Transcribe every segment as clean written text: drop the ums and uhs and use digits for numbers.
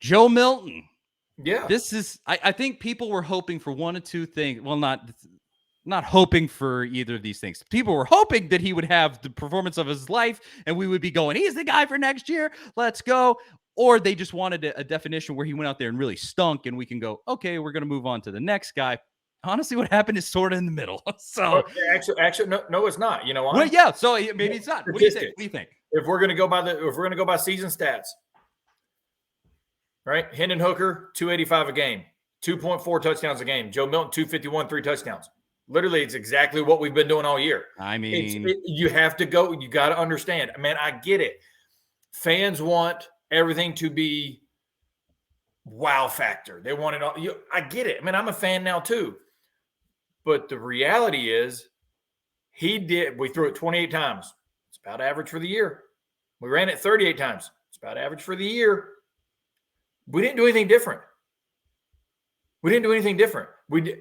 Joe Milton. Yeah. This is, I think people were hoping for one of two things. Well, not hoping for either of these things. People were hoping that he would have the performance of his life and we would be going, he's the guy for next year. Let's go. Or they just wanted a definition where he went out there and really stunk and we can go, okay, we're going to move on to the next guy. Honestly, what happened is sort of in the middle. So actually, no, it's not. You know why? Well, yeah. So maybe it's not. What do you think? What do you think? If we're going to go by season stats, right? Hendon Hooker, 285 a game, 2.4 touchdowns a game. Joe Milton, 251, 3 touchdowns. Literally, it's exactly what we've been doing all year. I mean, you have to go. You got to understand. Man, I get it. Fans want everything to be wow factor. They want it all. I get it. I mean, I'm a fan now too. But the reality is, we threw it 28 times. It's about average for the year. We ran it 38 times. It's about average for the year. We didn't do anything different.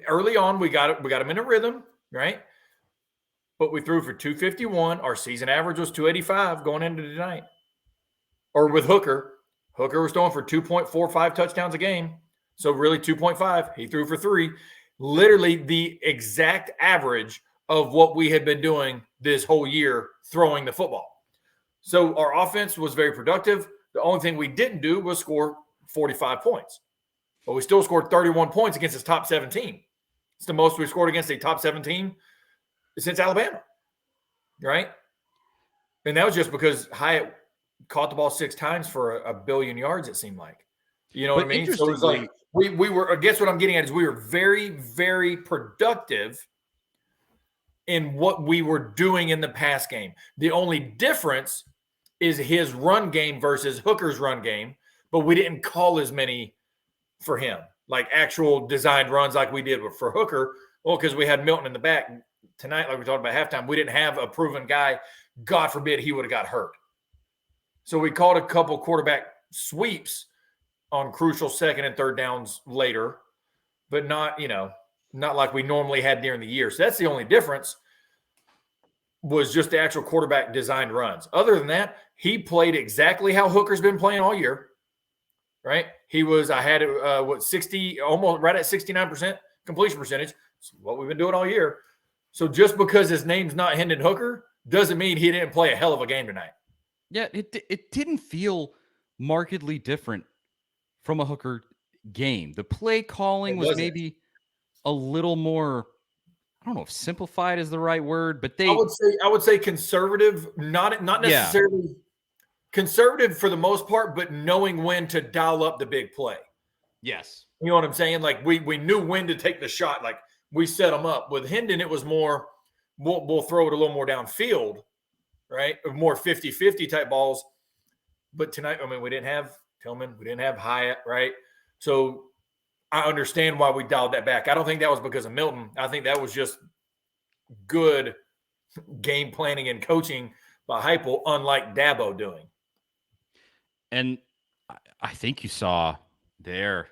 Early on, we got them in a rhythm, right? But we threw for 251. Our season average was 285 going into tonight. Or with Hooker was throwing for 2.45 touchdowns a game. So really 2.5. He threw for 3. Literally the exact average of what we had been doing this whole year throwing the football. So our offense was very productive. The only thing we didn't do was score 45 points. But we still scored 31 points against his top 17. It's the most we've scored against a top 17 since Alabama, right? And that was just because Hyatt caught the ball 6 times for a billion yards, it seemed like. You know what I mean? So it was like we were, I guess what I'm getting at is we were very, very productive in what we were doing in the pass game. The only difference is his run game versus Hooker's run game, but we didn't call as many for him, like actual designed runs like we did for Hooker. Well, because we had Milton in the back tonight, like we talked about halftime, we didn't have a proven guy. God forbid he would have got hurt. So we called a couple quarterback sweeps on crucial second and third downs later, but not like we normally had during the year. So that's the only difference, was just the actual quarterback designed runs. Other than that, he played exactly how Hooker's been playing all year, right? I had it, 60, almost right at 69% completion percentage. It's what we've been doing all year. So just because his name's not Hendon Hooker doesn't mean he didn't play a hell of a game tonight. Yeah, it didn't feel markedly different from a Hooker game. The play calling was maybe a little more, I don't know if simplified is the right word, but I would say conservative, not necessarily conservative for the most part, but knowing when to dial up the big play. Yes. You know what I'm saying? Like we knew when to take the shot. Like we set them up. With Hendon, it was more, we'll throw it a little more downfield, right? More 50-50 type balls. But tonight, I mean, we didn't have Tillman. We didn't have Hyatt, right? So I understand why we dialed that back. I don't think that was because of Milton. I think that was just good game planning and coaching by Heupel, unlike Dabo doing. And I think you saw there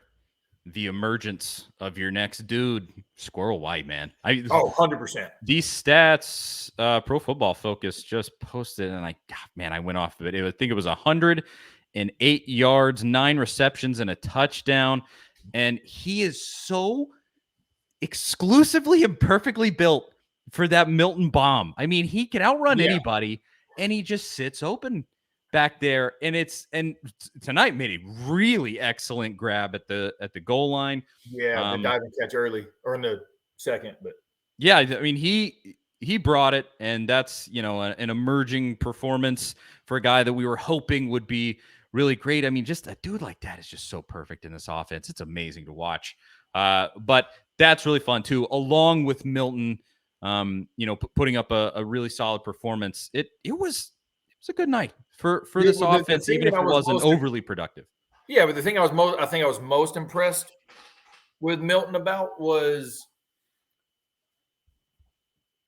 the emergence of your next dude, Squirrel White, man. 100%. These stats, Pro Football Focus just posted, and I went off of it. I think it was 108 yards, 9 receptions, and a touchdown. And he is so exclusively and perfectly built for that Milton bomb. I mean, he can outrun anybody, and he just sits open back there. And tonight made a really excellent grab at the goal line. Yeah, the diving catch early or in the second, but yeah, I mean he brought it, and that's an emerging performance for a guy that we were hoping would be really great. I mean, just a dude like that is just so perfect in this offense. It's amazing to watch. But that's really fun too, along with Milton, putting up a really solid performance. It was a good night for this offense, even if it wasn't overly productive. Yeah, but the thing I was most impressed with Milton about was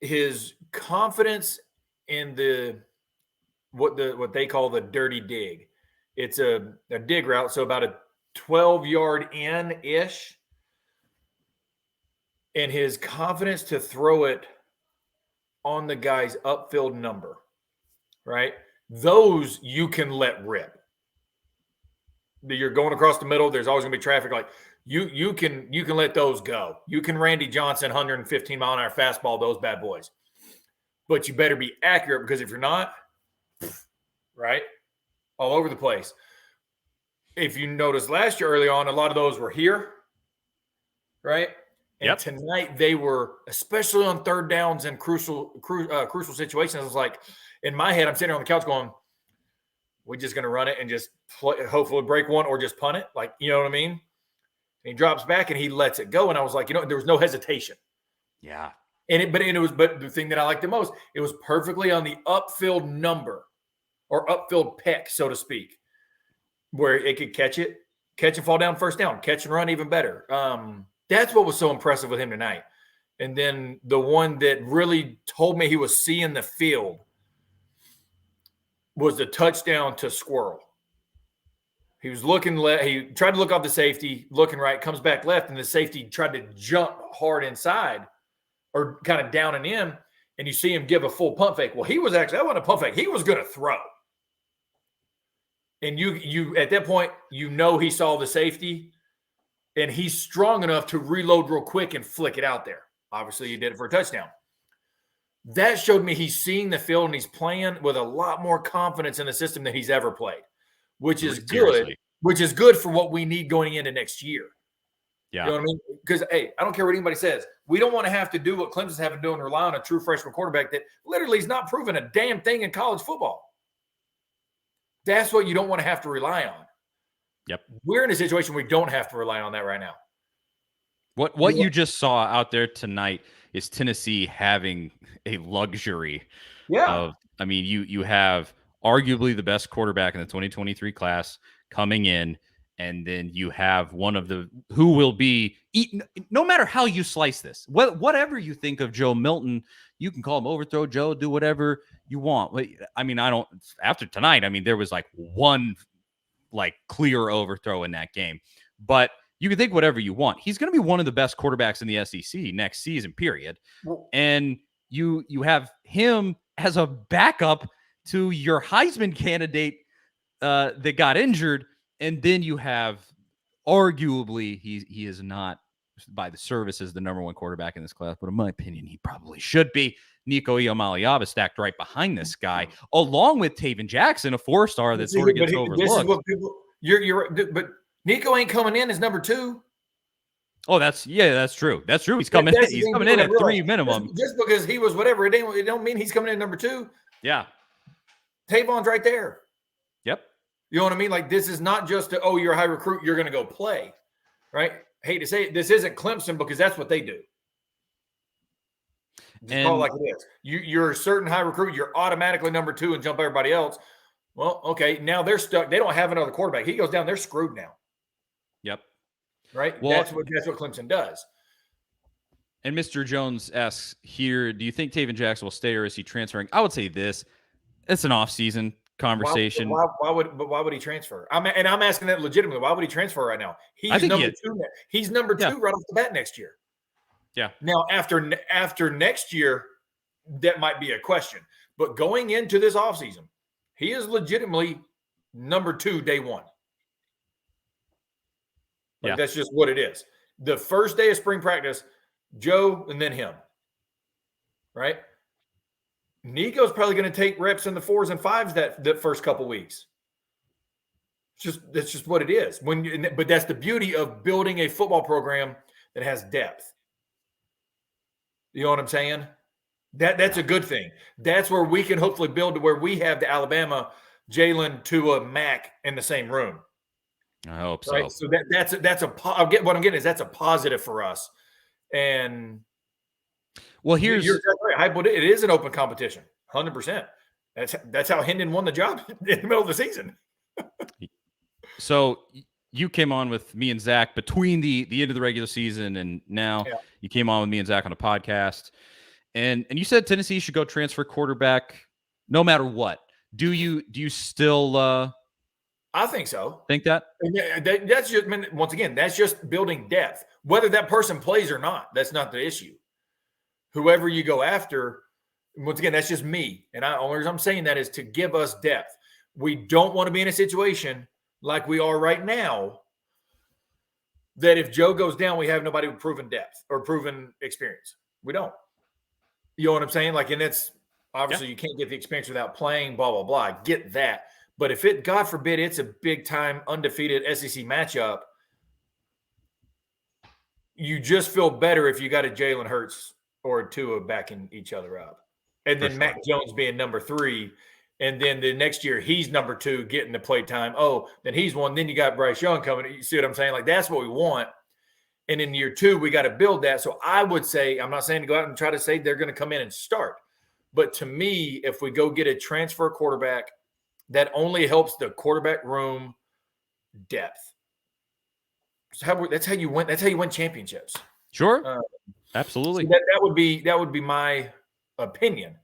his confidence in what they call the dirty dig. It's a dig route, so about a 12-yard in-ish, and his confidence to throw it on the guy's upfield number, right? Those you can let rip. you're going across the middle. There's always going to be traffic. Like you can let those go. You can Randy Johnson 115-mile-an-hour fastball those bad boys, but you better be accurate because if you're not, right, all over the place. If you noticed last year early on, a lot of those were here, right? And tonight they were, especially on third downs and crucial situations. I was like, in my head, I'm sitting on the couch going, we're just going to run it and just hopefully break one or just punt it. Like, you know what I mean? And he drops back and he lets it go. And I was like, there was no hesitation. Yeah. But the thing that I liked the most, it was perfectly on the upfield number or upfield peck, so to speak, where it could catch and fall down first down, catch and run even better. That's what was so impressive with him tonight. And then the one that really told me he was seeing the field was the touchdown to Squirrel. He was looking left. He tried to look off the safety, looking right, comes back left, and the safety tried to jump hard inside or kind of down and in, and you see him give a full pump fake. Well, that wasn't a pump fake. He was going to throw. And you at that point, he saw the safety, and he's strong enough to reload real quick and flick it out there. Obviously, he did it for a touchdown. That showed me he's seeing the field and he's playing with a lot more confidence in the system than he's ever played, which is good. Which is good for what we need going into next year. Yeah. You know what I mean? Because, hey, I don't care what anybody says. We don't want to have to do what Clemson's having to do and rely on a true freshman quarterback that literally is not proven a damn thing in college football. That's what you don't want to have to rely on. Yep. We're in a situation we don't have to rely on that right now. What you just saw out there tonight is Tennessee having a luxury. Yeah. You have arguably the best quarterback in the 2023 class coming in, and then you have one of the who will be no matter how you slice this, whatever you think of Joe Milton, you can call him overthrow Joe, do whatever you want. After tonight, there was like one clear overthrow in that game, but you can think whatever you want. He's going to be one of the best quarterbacks in the SEC next season, period. And you have him as a backup to your Heisman candidate that got injured. And then you have arguably he is not by the services the number one quarterback in this class, but in my opinion, he probably should be. Nico Iamaleava stacked right behind this guy, along with Taven Jackson, a 4-star that sort of gets overlooked. This is what people but Nico ain't coming in as number 2. Oh, that's true. That's true. He's coming in. He's coming in at 3 minimum. Just because he was whatever, it don't mean he's coming in at number 2. Yeah. Tavon's right there. Yep. You know what I mean? Like, this is not just you're a high recruit, you're going to go play, right? Hate to say it, this isn't Clemson because that's what they do. Just call it like it is. You're a certain high recruit, you're automatically number 2 and jump everybody else. Well, okay, now they're stuck. They don't have another quarterback. He goes down, they're screwed now. Yep. Right? Well, that's what Clemson does. And Mr. Jones asks here, do you think Taven Jacks will stay or is he transferring? I would say this. It's an off-season conversation. Why would he transfer? I'm asking that legitimately. Why would he transfer right now? He's number 2. He's number 2 right off the bat next year. Yeah. Now, after next year, that might be a question. But going into this offseason, he is legitimately number 2 day one. That's just what it is. The first day of spring practice, Joe and then him. Right? Nico's probably going to take reps in the 4s and 5s that first couple weeks. That's just what it is. But that's the beauty of building a football program that has depth. You know what I'm saying? That's a good thing. That's where we can hopefully build to where we have the Alabama, Jalen, Tua, Mac in the same room. I hope so. Right? So what I'm getting is that's a positive for us. And you're exactly right. It is an open competition, 100%. That's how Hendon won the job in the middle of the season. So you came on with me and Zach between the end of the regular season and now. You came on with me and Zach on a podcast, and you said Tennessee should go transfer quarterback no matter what. Do you still? I think so. Think that? That's just, once again, that's just building depth. Whether that person plays or not, that's not the issue. Whoever you go after, once again, that's just me. And only reason I'm saying that is to give us depth. We don't want to be in a situation like we are right now, that if Joe goes down, we have nobody with proven depth or proven experience. We don't. You know what I'm saying? Like, and it's obviously you can't get the experience without playing, blah, blah, blah. I get that. But if it, God forbid, it's a big time undefeated SEC matchup, you just feel better if you got a Jalen Hurts or a Tua backing each other up. And then Mac Jones being number 3. And then the next year he's number 2 getting the play time. Oh, then he's one. Then you got Bryce Young coming. You see what I'm saying? Like, that's what we want. And in year 2, we got to build that. So I would say, I'm not saying to go out and try to say they're going to come in and start. But to me, if we go get a transfer quarterback, that only helps the quarterback room depth. So that's how you win. That's how you win championships. Sure, absolutely. So that would be my opinion.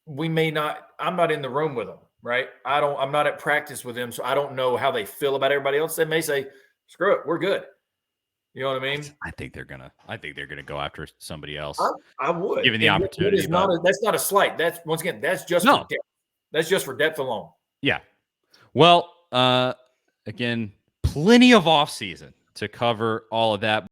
We may not. I'm not in the room with them, right? I'm not at practice with them, so I don't know how they feel about everybody else. They may say, "Screw it, we're good." You know what I mean? I think they're gonna go after somebody else. I would, given the opportunity. That's not a slight. That's once again, that's just for depth. That's just for depth alone. Yeah. Well, again, plenty of off season to cover all of that.